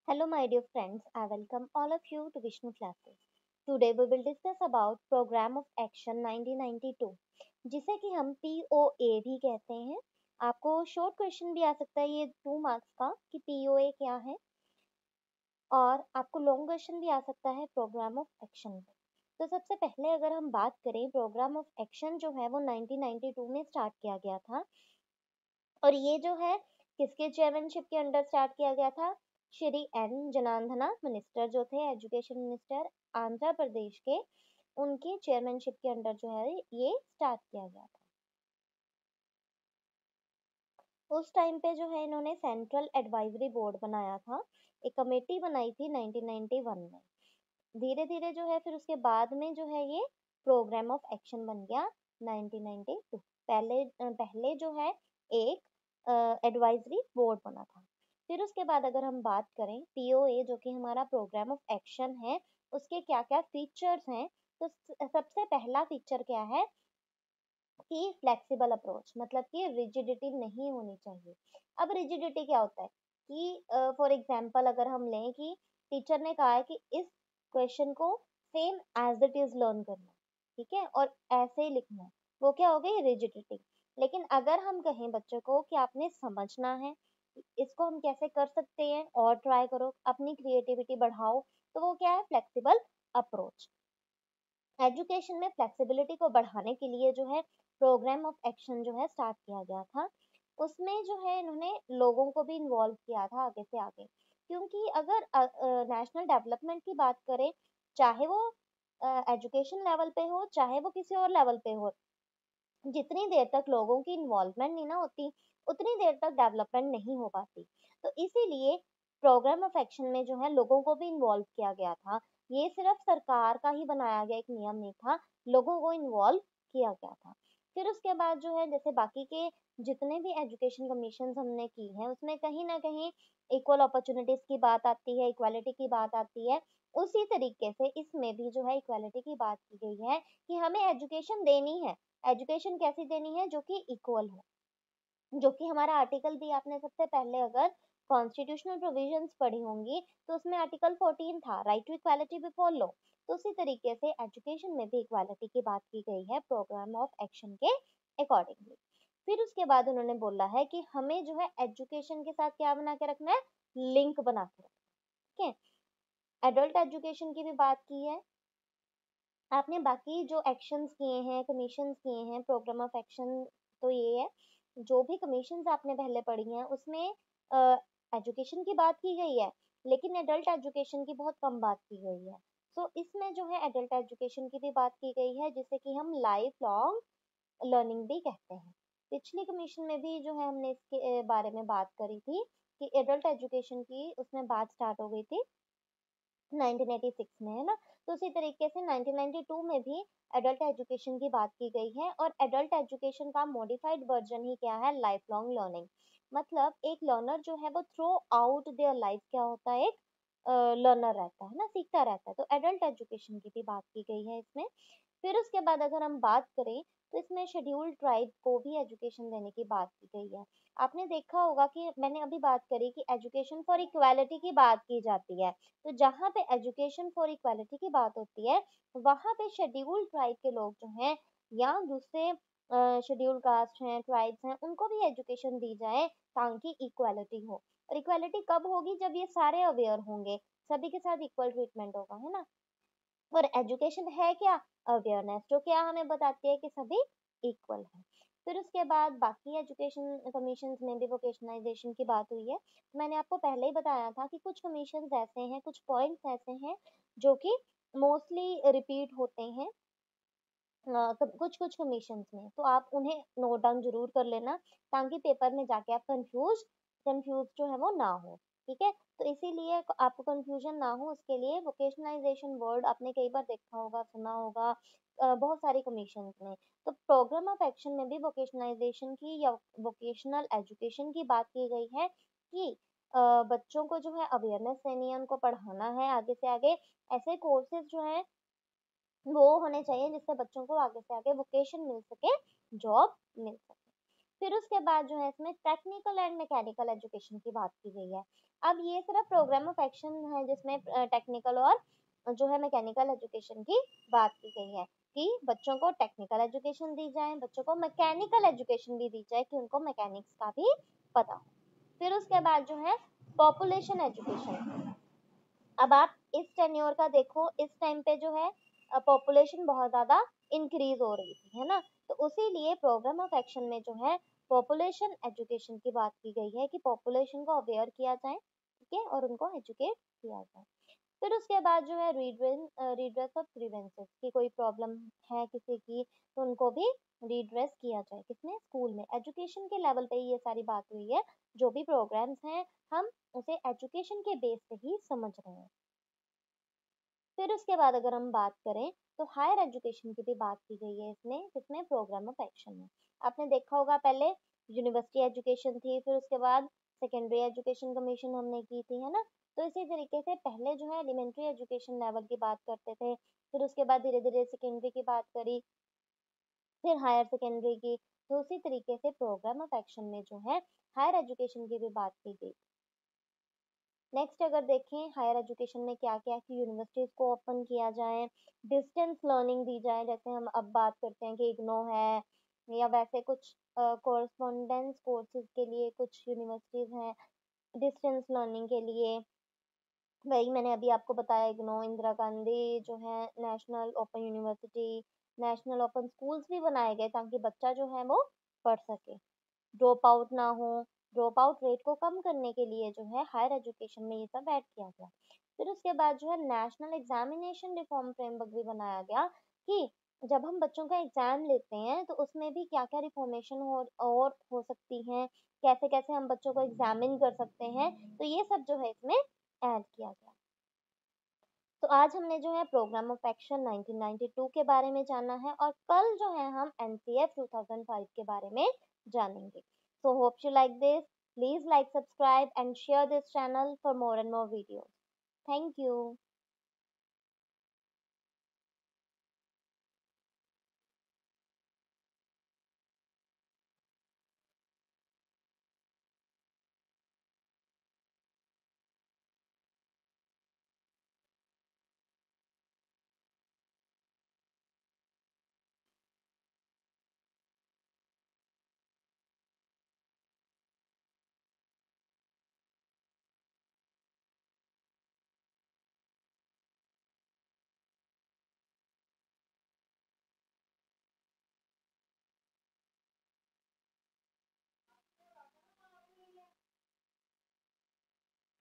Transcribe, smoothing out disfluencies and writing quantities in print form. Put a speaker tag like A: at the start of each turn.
A: Hello, my dear friends. I welcome all of you to Vishnu classes. Today we will discuss about Program of Action 1992, जिसे कि हम POA भी कहते हैं. आपको शॉर्ट क्वेश्चन भी आ सकता है ये 2 मार्क्स का कि POA क्या है, और आपको लॉन्ग क्वेश्चन भी आ सकता है प्रोग्राम ऑफ एक्शन पे. तो सबसे पहले अगर हम बात करें, प्रोग्राम ऑफ एक्शन जो है वो 1992 में स्टार्ट किया गया था. और ये जो है किसके चेयरमैनशिप के अंडर स्टार्ट किया गया था? श्री एन जनार्दना मिनिस्टर जो थे, एजुकेशन मिनिस्टर आंध्र प्रदेश के, उनके चेयरमैनशिप के अंडर जो है ये स्टार्ट किया गया था. उस टाइम पे जो है इन्होंने सेंट्रल एडवाइजरी बोर्ड बनाया था, एक कमेटी बनाई थी 1991 में. धीरे धीरे जो है फिर उसके बाद में जो है ये प्रोग्राम ऑफ एक्शन बन गया 1992. पहले जो है एक एडवाइजरी बोर्ड बना था. फिर उसके बाद अगर हम बात करें पीओए जो कि हमारा प्रोग्राम ऑफ एक्शन है, उसके क्या क्या फीचर्स हैं, तो सबसे पहला फीचर क्या है कि फ्लेक्सिबल अप्रोच, मतलब कि रिजिडिटी नहीं होनी चाहिए. अब रिजिडिटी क्या होता है कि फॉर एग्जांपल अगर हम लें कि टीचर ने कहा है कि इस क्वेश्चन को same as it is learn करना है, ठीक है, और ऐसे ही लिखना है, वो क्या हो गई? रिजिडिटी. लेकिन अगर हम कहें बच्चों को कि आपने समझना है, इसको हम कैसे कर सकते हैं और ट्राई करो, अपनी क्रिएटिविटी बढ़ाओ, तो वो क्या है? Flexible approach. एजुकेशन में फ्लेक्सिबिलिटी को बढ़ाने के लिए जो है प्रोग्राम ऑफ एक्शन जो है स्टार्ट किया गया था. उसमें जो है इन्होंने लोगों को भी इन्वॉल्व किया था आगे से आगे, क्योंकि अगर नेशनल डेवलपमेंट की बात करें, चाहे वो एजुकेशन लेवल पे हो चाहे वो किसी और लेवल पे हो, जितनी देर तक लोगों की इन्वॉल्वमेंट नहीं ना होती, उतनी देर तक डेवलपमेंट नहीं हो पाती. तो इसीलिए प्रोग्राम ऑफ एक्शन में जो है लोगों को भी इन्वॉल्व किया गया था. ये सिर्फ सरकार का ही बनाया गया एक नियम नहीं था, लोगों को इन्वॉल्व किया गया था. फिर उसके बाद जो है जैसे बाकी के जितने भी एजुकेशन कमीशन हमने की हैं, उसमें कहीं ना कहीं इक्वल अपॉर्चुनिटीज की बात आती है, इक्वालिटी की बात आती है. उसी तरीके से इसमें भी जो है इक्वालिटी की बात की गई है कि हमें एजुकेशन देनी है. एजुकेशन कैसी देनी है? जो कि इक्वल हो, जो कि हमारा आर्टिकल भी आपने सबसे पहले अगर कॉन्स्टिट्यूशनल प्रोविजंस पढ़ी होंगी तो उसमें आर्टिकल 14 था, right to equality before law. तो उसी तरीके से एजुकेशन में भी इक्वालिटी की बात की गई है प्रोग्राम ऑफ एक्शन के अकॉर्डिंगली. फिर उसके बाद उन्होंने बोला है कि हमें जो है एजुकेशन के साथ क्या बना के रखना है? लिंक बना के रखना है, ठीक है. एडल्ट एजुकेशन की भी बात की है आपने. बाकी जो एक्शंस किए हैं, कमीशंस किए हैं, प्रोग्राम ऑफ एक्शन, तो ये है जो भी कमीशंस आपने पहले पढ़ी हैं उसमें एजुकेशन की बात की गई है, लेकिन एडल्ट एजुकेशन की बहुत कम बात की गई है. सो इसमें जो है एडल्ट एजुकेशन की भी बात की गई है, जिसे कि हम लाइफ लॉन्ग लर्निंग भी कहते हैं. पिछली कमीशन में भी जो है हमने इसके बारे में बात करी थी कि एडल्ट एजुकेशन की उसमें बात स्टार्ट हो गई थी 1986 में, है ना. तो उसी तरीके से 1992 में भी एडल्ट एजुकेशन की बात की गई है, और एडल्ट एजुकेशन का मॉडिफाइड वर्जन ही क्या है? Life long learning. मतलब एक लर्नर जो है वो थ्रू आउट देयर लाइफ क्या होता है? एक लर्नर रहता है ना, सीखता रहता है. तो एडल्ट एजुकेशन की भी बात की गई है इसमें. फिर उसके बाद अगर हम बात करें तो इसमें शेड्यूल्ड ट्राइब को भी एजुकेशन देने की बात की गई है. आपने देखा होगा कि मैंने अभी बात करी कि एजुकेशन फॉर इक्वालिटी की बात की जाती है, तो जहाँ पे एजुकेशन फॉर इक्वालिटी की बात होती है, वहाँ पे शेड्यूल्ड ट्राइब के लोग जो हैं या दूसरे शेड्यूल्ड कास्ट हैं, ट्राइब्स हैं, उनको भी एजुकेशन दी जाए ताकि इक्वालिटी हो. और इक्वालिटी कब होगी? जब ये सारे अवेयर होंगे, सभी के साथ इक्वल ट्रीटमेंट होगा, है ना. और एजुकेशन है क्या? अवेयरनेस, जो क्या हमें बताती है कि सभी इक्वल है. फिर उसके बाद बाकी एजुकेशन कमीशंस में भी वोकेशनलाइजेशन की बात हुई है. मैंने आपको पहले ही बताया था कि कुछ कमीशंस ऐसे हैं, कुछ पॉइंट्स ऐसे हैं जो कि मोस्टली रिपीट होते हैं कुछ कुछ कमीशंस में, तो आप उन्हें नोट डाउन जरूर कर लेना ताकि पेपर में जाके आप कंफ्यूज जो है वो ना हो, ठीक है. तो इसीलिए आपको कंफ्यूजन ना हो उसके लिए वोकेशनलाइजेशन वर्ड आपने कई बार देखा होगा, सुना होगा बहुत सारी कमीशंस में. तो प्रोग्राम ऑफ एक्शन में भी वोकेशनलाइजेशन की या वोकेशनल एजुकेशन की बात की गई है कि बच्चों को जो है अवेयरनेस देनी है, उनको पढ़ाना है आगे से आगे. ऐसे कोर्सेज जो है वो होने चाहिए जिससे बच्चों को आगे से आगे वोकेशन मिल सके, जॉब मिल सके. फिर उसके बाद जो है इसमें टेक्निकल एंड मैकेनिकल एजुकेशन की बात की गई है। अब ये सिर्फ प्रोग्राम ऑफ एक्शन है जिसमें टेक्निकल और जो है मैकेनिकल एजुकेशन की बात की गई है कि बच्चों को टेक्निकल एजुकेशन दी जाए, बच्चों को मैकेनिकल एजुकेशन भी दी जाए कि उनको मैकेनिक्स का भी पता हो। फिर उसके बाद जो है पॉपुलेशन एजुकेशन। अब आप इस टेन्योर का देखो, इस टाइम पे जो है पॉपुलेशन बहुत ज़्यादा इंक्रीज हो रही थी, है ना। तो उसी लिए प्रोग्राम ऑफ एक्शन में जो है पॉपुलेशन एजुकेशन की बात की गई है कि पॉपुलेशन को अवेयर किया जाए, ठीक है, और उनको एजुकेट किया जाए। फिर उसके बाद जो है रिड्रेस ऑफ ग्रीवेंसेस की कोई प्रॉब्लम है किसी की तो उनको भी रिड्रेस किया जाए, किसमें, स्कूल में। एजुकेशन के लेवल पे ये सारी बात हुई है, जो भी प्रोग्राम्स हैं हम उसे एजुकेशन के बेस पे ही समझ रहे हैं। फिर उसके बाद अगर हम बात करें तो हायर एजुकेशन की भी बात की गई है इसमें, किसमें, प्रोग्राम ऑफ एक्शन में। आपने देखा होगा पहले यूनिवर्सिटी एजुकेशन थी, फिर उसके बाद सेकेंडरी एजुकेशन कमीशन हमने की थी, है ना। तो इसी तरीके से पहले जो है एलिमेंट्री एजुकेशन लेवल की बात करते थे, फिर उसके बाद धीरे धीरे सेकेंडरी की बात करी, फिर हायर सेकेंडरी की। तो उसी तरीके से प्रोग्राम ऑफ एक्शन में जो है हायर एजुकेशन की भी बात की गई। नेक्स्ट अगर देखें हायर एजुकेशन में क्या क्या है कि यूनिवर्सिटीज़ को ओपन किया जाए, डिस्टेंस लर्निंग दी जाए, जैसे हम अब बात करते हैं कि इग्नो है, या वैसे कुछ कोरस्पॉन्डेंस कोर्सेज के लिए कुछ यूनिवर्सिटीज़ हैं डिस्टेंस लर्निंग के लिए। वही मैंने अभी आपको बताया, इग्नो, इंदिरा गांधी जो है national open university, national open schools भी बनाए गए ताकि बच्चा जो है वो पढ़ सके, ड्रॉप आउट ना हो। ड्रॉप आउट रेट को कम करने के लिए जो है हायर एजुकेशन में ये सब ऐड किया गया। फिर उसके बाद जो है नेशनल एग्जामिनेशन रिफॉर्म फ्रेमवर्क भी बनाया गया कि जब हम बच्चों का एग्जाम लेते हैं तो उसमें भी क्या क्या रिफॉर्मेशन और हो सकती हैं, कैसे कैसे हम बच्चों को एग्जामिन कर सकते हैं, तो ये सब जो है इसमें ऐड किया गया। तो आज हमने जो है प्रोग्राम ऑफ एक्शन 1992 के बारे में जाना है और कल जो है हम एनसीएफ 2005 के बारे में जानेंगे। So hope you like this. Please like, subscribe and share this channel for more and more videos. Thank you.